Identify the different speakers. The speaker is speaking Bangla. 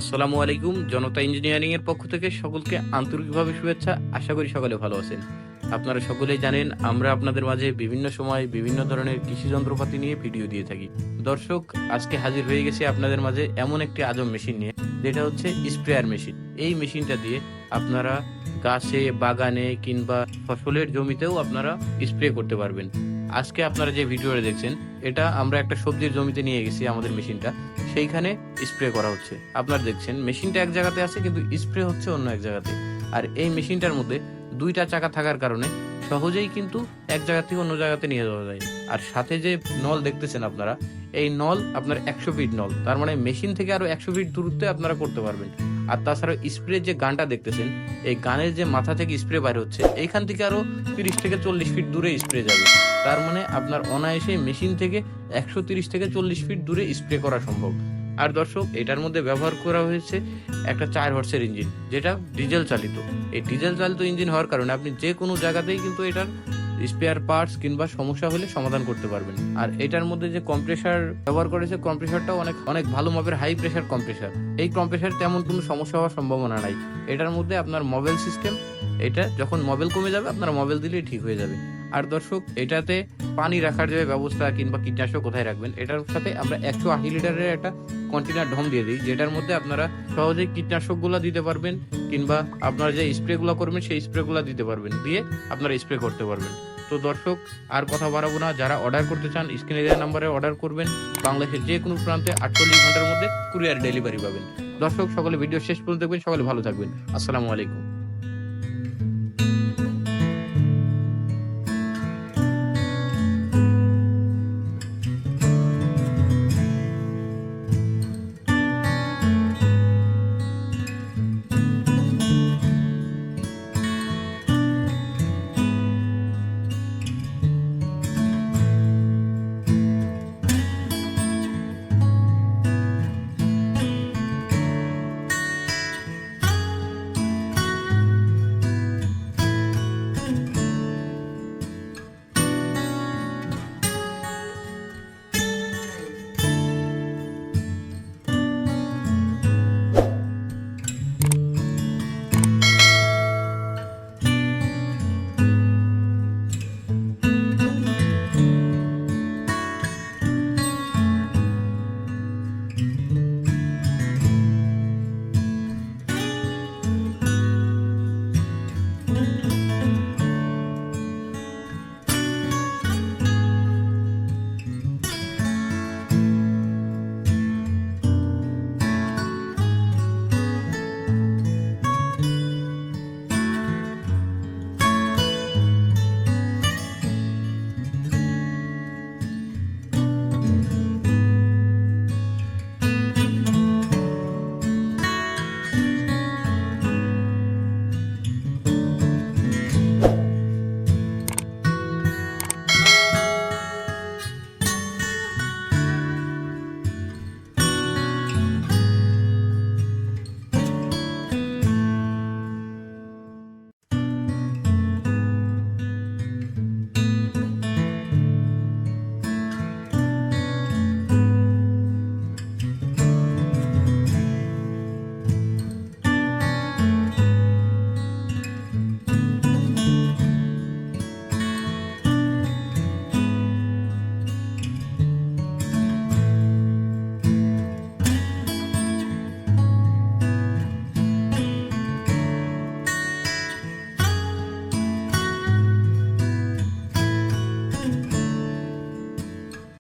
Speaker 1: আসসালামু আলাইকুম। জনতা ইঞ্জিনিয়ারিং এর পক্ষ থেকে সকলকে আন্তরিকভাবে শুভেচ্ছা। আশা করি সকলে ভালো আছেন। আপনারা সকলেই জানেন আমরা আপনাদের মাঝে বিভিন্ন সময় বিভিন্ন ধরনের কৃষি যন্ত্রপাতি নিয়ে ভিডিও দিয়ে থাকি। দর্শক, আজকে হাজির হয়ে গেছি আপনাদের মাঝে এমন একটি আজব মেশিন নিয়ে, যেটা হচ্ছে স্প্রেয়ার মেশিন। এই মেশিনটা দিয়ে আপনারা গাছে, বাগানে কিংবা ফসলের জমিতেও আপনারা স্প্রে করতে পারবেন। আজকে আপনারা যে ভিডিওটা দেখছেন, এটা আমরা একটা সবজির জমিতে নিয়ে গেছি আমাদের মেশিনটা, সেইখানে স্প্রে করা হচ্ছে। আপনারা দেখছেন মেশিনটা এক জায়গাতে আছে কিন্তু স্প্রে হচ্ছে অন্য এক জায়গাতে। আর এই মেশিনটার মধ্যে দুইটা চাকা থাকার কারণে সহজেই কিন্তু এক জায়গা থেকে অন্য জায়গাতে নিয়ে যাওয়া যায়। আর সাথে যে নল দেখতেছেন আপনারা, এই নল আপনার 100 ফিট নল, তার মানে মেশিন থেকে আরো 100 ফিট দূরত্বে আপনারা করতে পারবেন। আর তাছাড়া স্প্রে যে গানটা দেখতেছেন, এই গানের যে মাথা থেকে স্প্রে বাইর হচ্ছে, এইখান থেকে আরো 30 থেকে 40 ফিট দূরে স্প্রে যাবে। তার মানে আপনার অনায়াসে মেশিন থেকে 130 থেকে 40 ফিট দূরে স্প্রে করা সম্ভব। আর দর্শক, এটার মধ্যে ব্যবহার করা হয়েছে একটা 4 হর্সের ইঞ্জিন, যেটা ডিজেল চালিত। এই ডিজেল চালিত ইঞ্জিন হওয়ার কারণে আপনি যে কোনো জায়গাতেই কিন্তু এটার স্পেয়ার পার্টস কিংবা সমস্যা হলে সমাধান করতে পারবেন। আর এটার মধ্যে যে কম্প্রেসার ব্যবহার করেছে, কম্প্রেসারটাও অনেক অনেক ভালো মাপের হাই প্রেসার কম্প্রেসার। এই কম্প্রেসার তেমন কোনো সমস্যা হওয়ার সম্ভাবনা নাই। এটার মধ্যে আপনার মোবাইল সিস্টেম, এটা যখন মোবাইল কমে যাবে আপনারা মোবাইল দিলেই ঠিক হয়ে যাবে। আর দর্শক, এটাতে পানি রাখার যে ব্যবস্থা কিংবা কীটনাশক কোথায় রাখবেন, এটার সাথে আমরা 180 লিটারের একটা কন্টেনার ঢম দিয়ে দিই, যেটার মধ্যে আপনারা সহজেই কীটনাশকগুলো দিতে পারবেন কিংবা আপনারা যে স্প্রেগুলো করবেন সেই স্প্রেগুলো দিতে পারবেন, দিয়ে আপনারা স্প্রে করতে পারবেন। তো দর্শক, আর কথা বাড়াবো না। যারা অর্ডার করতে চান স্ক্রিনে দেওয়া নাম্বারে অর্ডার করবেন। বাংলাদেশের যে কোনো প্রান্তে 48 ঘন্টার মধ্যে কুরিয়ার ডেলিভারি পাবেন। দর্শক, সকলে ভিডিও শেষ পর্যন্ত দেখবেন। সকলে ভালো থাকবেন। আসসালামু আলাইকুম।